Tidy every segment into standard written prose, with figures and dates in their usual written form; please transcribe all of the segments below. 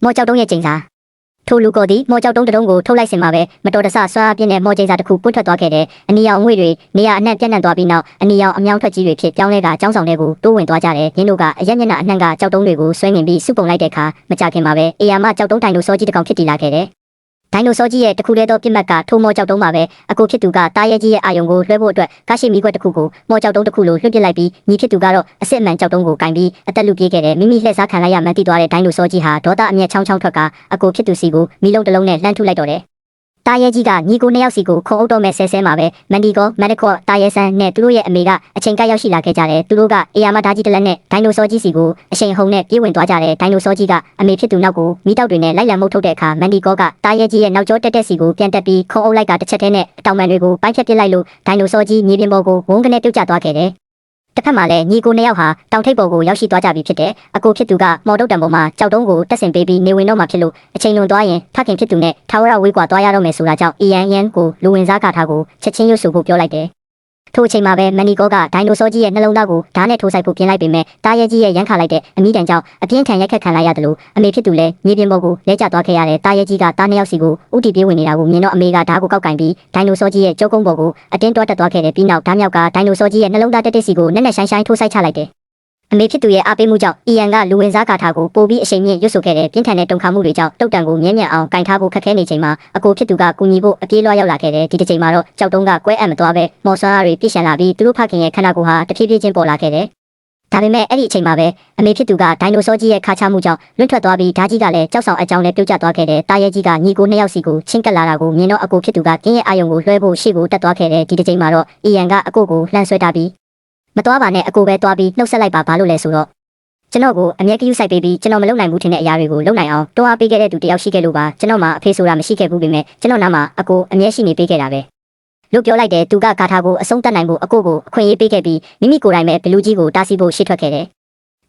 မော်ကြောက်တုံးရဲ့ကျိန်စာထိုလူကိုသည်မော်ကြောက်တုံးတလုံးကိုထုတ်လိုက်စင်မှာပဲမတော်တဆဆွမ်းအားပြင်းတဲ့မော်ကျိန်စာတစ်ခုပွင့်ထွက်သွားခဲ့တဲ့အနီရောင်ငွေတွေနေရာအနှံ့ပြန့်နှံ့သွားပြီးနောက်အနီရောင်အမြောင်းထွက်ကြီးတွေဖြစ်ပြောင်းလဲကကျောင်းဆောင်တွေကိုတိုးဝင်သွားကြတယ်ရင်းတို့ကအရက်ညက်နှာအနှံ့ကကြောက်တုံးတွေကိုဆွဲငင်ပြီးစုပုံလိုက်တဲ့အခါမကြခင်မှာပဲအေယာမကြောက်တုံးတိုင်တို့စောကြီးတစ်ကောင်ဖြစ်တည်လာခဲ့တယ်ဒိုင်နိုဆောကြီးရဲ့တခုတည်းသောပြစ်မှတ်ကထိုမော်ကြောက်တုံးပါပဲအကိုဖြစ်သူကတားရဲကြီးရဲ့အာယုံကိုလွှဲဖို့အတွက်ကားရှိမီခွက်တစ်ခုကိုမော်ကြောက်တုံးတစ်ခုလိုလွှတ်ပစ်လိုက်ပြီးညီဖြစ်သူကတော့အစစ်အမှန်ကြောက်တုံးကိုကင်ပြီးအသက်လူပြေးခဲ့တယ်မိမိလှည့်စားခံလိုက်ရမှန်းသိသွားတဲ့ဒိုင်နိုဆောကြီးဟာဒေါသအမျက်ချောင်းချောင်းထွက်ကအကိုဖြစ်သူစီကိုမီးလုံးတစ်လုံးနဲ့လှမ်းထုလိုက်တော့တယ်တားရဲကြီးကညီကိုနှစ်ယောက်စီကိုခုံအုပ်တော့မဲ့ဆဲမှာပဲမန်ဒီကောမန်ဒကောတားရဲဆန်းနဲ့သူတို့ရဲ့အမေကအချိန်ကရောက်ရှိလာခဲ့ကြတယ်သူတို့ကအေယာမဓာကြီးတစ်လက်နဲ့ဒိုင်နိုဆောကြီးစီကိုအချိန်ဟုန်နဲ့ပြေးဝင်သွားကြတယ်ဒိုင်နိုဆောကြီးကအမေဖြစ်သူနောက်ကိုမီးတောက်တွေနဲ့လိုက်လံမှုတ်ထုတ်တဲ့အခါမန်ဒီကောကတားရဲကြီးရဲ့နောက်ကျောတက်တက်စီကိုပြန်တက်ပြီးခုံအုပ်လိုက်ကတစ်ချက်တည်းနဲ့အတောင်ပံတွေကိုပိုင်းဖြတ်ပစ်လိုက်လို့ဒိုင်နိုဆောကြီးမြေပြင်ပေါ်ကိုဝုန်းကနေပြုတ်ကျသွားခဲ့တယ်တစ်ဖက်မှာလည်းညီကိုနှစ်ယောက်ဟာတောင်ထိပ်ပေါ်ကိုရောက်ရှိသွားကြပြီဖြစ်တယ်။အကိုဖြစ်သူကမော်တုတ်တံပေါ်မှာကြောက်တုံးကိုတက်ဆင်ပေးပြီးနေဝင်တော့မှဖြစ်လို့အချိန်လွန်သွားရင်ဖခင်ဖြစ်သူနဲ့ထာဝရဝေးကွာသွားရတော့မယ်ဆိုတာကြောင့်အီယန်ကိုလူဝင်စားကာထားကိုချက်ချင်းရွတ်ဆိုဖို့ပြောလိုက်တယ်။ထို့အချိန်မှာပဲမန်နီကောကဒိုင်နိုဆောကြီးရဲ့နှလုံးသားကိုဓာတ်နဲ့ထိုးဆိုင်ဖို့ပြင်လိုက်ပေမဲ့တားရဲကြီးရဲ့ရန်ခါလိုက်တဲ့အမိတန်ကြောင့်အပြင်းထန်ရိုက်ခတ်ခံလိုက်ရတယ်လို့အမေဖြစ်သူလည်းမြေပြင်ပေါ်ကိုလဲကျသွားခဲ့ရတယ်။တားရဲကြီးကတားနှစ်ယောက်စီကိုဥတီပြေးဝင်နေတာကိုမြင်တော့အမေကဓာတ်ကိုကောက်ကင်ပြီးဒိုင်နိုဆောကြီးရဲ့ကြောကုန်းပေါ်ကိုအတင်းတွားတက်သွားခဲ့တယ်ပြီးနောက်ဓာတ်မြောက်ကဒိုင်နိုဆောကြီးရဲ့နှလုံးသားတက်တက်စီကိုနက်နက်ရှိုင်းရှိုင်းထိုးဆိုင်ချလိုက်တယ်အမေဖြစ်သူရဲ့အားပေးမှုကြောင့်အီယန်ကလူဝင်စားကာထားကိုပိုပြီးအရှိန်မြင့်ရွတ်ဆိုခဲ့တဲ့ပြင်းထန်တဲ့တုန်ခါမှုတွေကြောင့်တုတ်တန်ကိုမြဲမြံအောင်ကင်ထားဖို့ခက်ခဲနေချိန်မှာအကိုဖြစ်သူကကူညီဖို့အပြေးလွှားရောက်လာခဲ့တယ်ဒီတစ်ချိန်မှာတော့ကြောက်တုံးကကွဲအံ့မသွားပဲမော်ဆွမ်းအားတွေပြည့်ရှံလာပြီးသူတို့ဖခင်ရဲ့ခန္ဓာကိုယ်ဟာတဖြည်းဖြည်းချင်းပေါ်လာခဲ့တယ်ဒါပေမဲ့အဲ့ဒီအချိန်မှာပဲအမေဖြစ်သူကဒိုင်နိုဆောကြီးရဲ့ခါချမှုကြောင့်လွင့်ထွက်သွားပြီးဓာကြီးကလည်းကြောက်ဆောင်အကြောင်းနဲ့ပြုတ်ကျသွားခဲ့တယ်တာရဲကြီးကညီကိုနှစ်ယောက်စီကိုချင်းကပ်လာတာကိုမြင်တော့အကိုဖြစ်သူကကင်းရဲ့အာယုံကိုလွှဲဖို့ရှေ့ကိုတက်သွားခဲ့တယ်ဒီတစ်ချိန်မှာတော့အီယန်ကအကိုကိုလှမ်းဆွဲတာပြီးမသွားပါနဲ့အကိုပဲသွားပြီးနှုတ်ဆက်လိုက်ပါဘာလို့လဲဆိုတော့ကျွန်တော်ကိုအမြဲကယူဆိုင်ပေးပြီးကျွန်တော်မလုပ်နိုင်ဘူးထင်တဲ့အရာတွေကိုလုပ်နိုင်အောင်တွန်းအားပေးခဲ့တဲ့သူတယောက်ရှိခဲ့လို့ပါကျွန်တော်မှအဖေဆိုတာမရှိခဲ့ဘူးပေမဲ့ကျွန်တော်နားမှာအကိုအမြဲရှိနေပေးခဲ့တာပဲလို့ပြောလိုက်တယ်သူကဂါထာကိုအဆုံးသတ်နိုင်ဖို့အကိုကိုအခွင့်အရေးပေးခဲ့ပြီးမိမိကိုယ်တိုင်ပဲဘလူးကြီးကိုတားဆီးဖို့ရှေ့ထွက်ခဲ့တယ်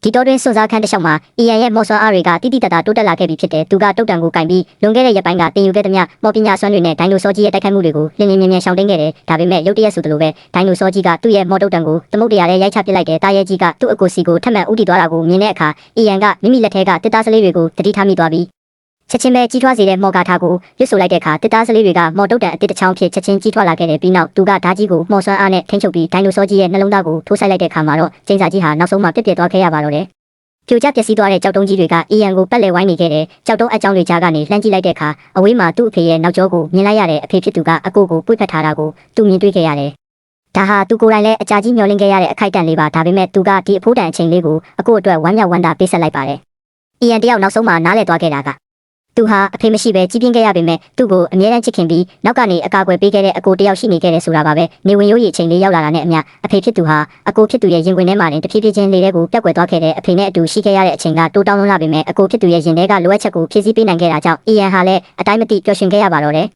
ဒီတော်တွင်စွန့်စားခန်းတစ်လျှောက်မှာအီယန်ရဲ့မော်ဆွမ်းအားတွေကတိတိတတ်တာတိုးတက်လာခဲ့ပြီဖြစ်တယ်သူကတုတ်တံကိုကင်ပြီးလွန်ခဲ့တဲ့ရက်ပိုင်းကတင်ယူခဲ့သမျှမော်ပညာစွမ်းတွေနဲ့ဒိုင်နိုဆောကြီးရဲ့တိုက်ခိုက်မှုတွေကိုလင်းလင်းမြဲမြဲရှောင်တိန်ခဲ့တယ်ဒါပေမဲ့ရုတ်တရက်ဆိုသလိုပဲဒိုင်နိုဆောကြီးကသူ့ရဲ့မော်တုတ်တံကိုသမုတ်တရားနဲ့ရိုက်ချပစ်လိုက်တယ်တာရဲကြီးကသူ့အကိုစီကိုထပ်မံဥတီသွားတာကိုမြင်တဲ့အခါအီယန်ကမိမိလက်ထဲကတစ်သားစလေးတွေကိုတတိထားမိသွားပြီးချက်ချင်းပဲကြီးထွားစေတဲ့မော်ကာထာကိုရွတ်ဆိုလိုက်တဲ့အခါတစ်သားစလေးတွေကမော်တုတ်တံအတစ်တစ်ချောင်းဖြစ်ချက်ချင်းကြီးထွားလာခဲ့တယ်ပြီးနောက်သူကဓာကြီးကိုမော်ဆွမ်းအားနဲ့ထိန်းချုပ်ပြီးဒိုင်နိုဆောကြီးရဲ့နှလုံးသားကိုထိုးဆိုင်လိုက်တဲ့အခါမှာတော့ကျင်းစာကြီးဟာနောက်ဆုံးမှပြက်ပြက်သွားခဲ့ရပါတော့တယ်ပြိုကျပျက်စီးသွားတဲ့ကြောက်တုံးကြီးတွေကအီယန်ကိုပတ်လည်ဝိုင်းနေခဲ့တယ်။ကြောက်တုံးအကြောင်းတွေကြားကနေလှမ်းကြည့်လိုက်တဲ့အခါအဝေးမှာသူ့အဖေရဲ့နောက်ကျောကိုမြင်လိုက်ရတဲ့အဖေဖြစ်သူကအကိုကိုပွေ့ဖက်ထားတာကိုသူမြင်တွေ့ခဲ့ရတယ်။ဒါဟာသူကိုယ်တိုင်လည်းအကြာကြီးမျောလင့်ခဲ့ရတဲ့အခိုက်အတန့်လေးပါဒါပေမဲ့သူကဒီအဖိုးတန်အချိန်လေးကိုအကိုအတွက်ဝမ်းမြောက်ဝမ်းသာပေးဆက်လိုက်ပါတယ်။အီယန်တယောက်နောက်ဆုံးမှနားလည်သွားခဲ့တာကသူဟာအဖေမရှိပဲကြီးပြင်းခဲ့ရပေမဲ့သူ့ကိုအမြဲတမ်းချစ်ခင်ပြီးနောက်ကနေအကာအကွယ်ပေးခဲ့တဲ့အကိုတယောက်ရှိနေခဲ့တယ်ဆိုတာပါပဲနေဝင်ရိုးရီအချိန်လေးရောက်လာတာနဲ့အမျှအဖေဖြစ်သူဟာအကိုဖြစ်သူရဲ့ရင်ခွင်ထဲမှာတင်တဖြည်းဖြည်းချင်းလေးတဲ့ကိုပြက်ကွယ်သွားခဲ့တဲ့အဖေနဲ့အတူရှိခဲ့ရတဲ့အချိန်ကတိုးတောင်းလွန်းလာပေမဲ့အကိုဖြစ်သူရဲ့ရင်ထဲကလိုအပ်ချက်ကိုဖြည့်ဆည်းပေးနိုင်ခဲ့တာကြောင့်အီယန်ဟာလည်းအတိုင်းမသိပျော်ရွှင်ခဲ့ရပါတော့တယ်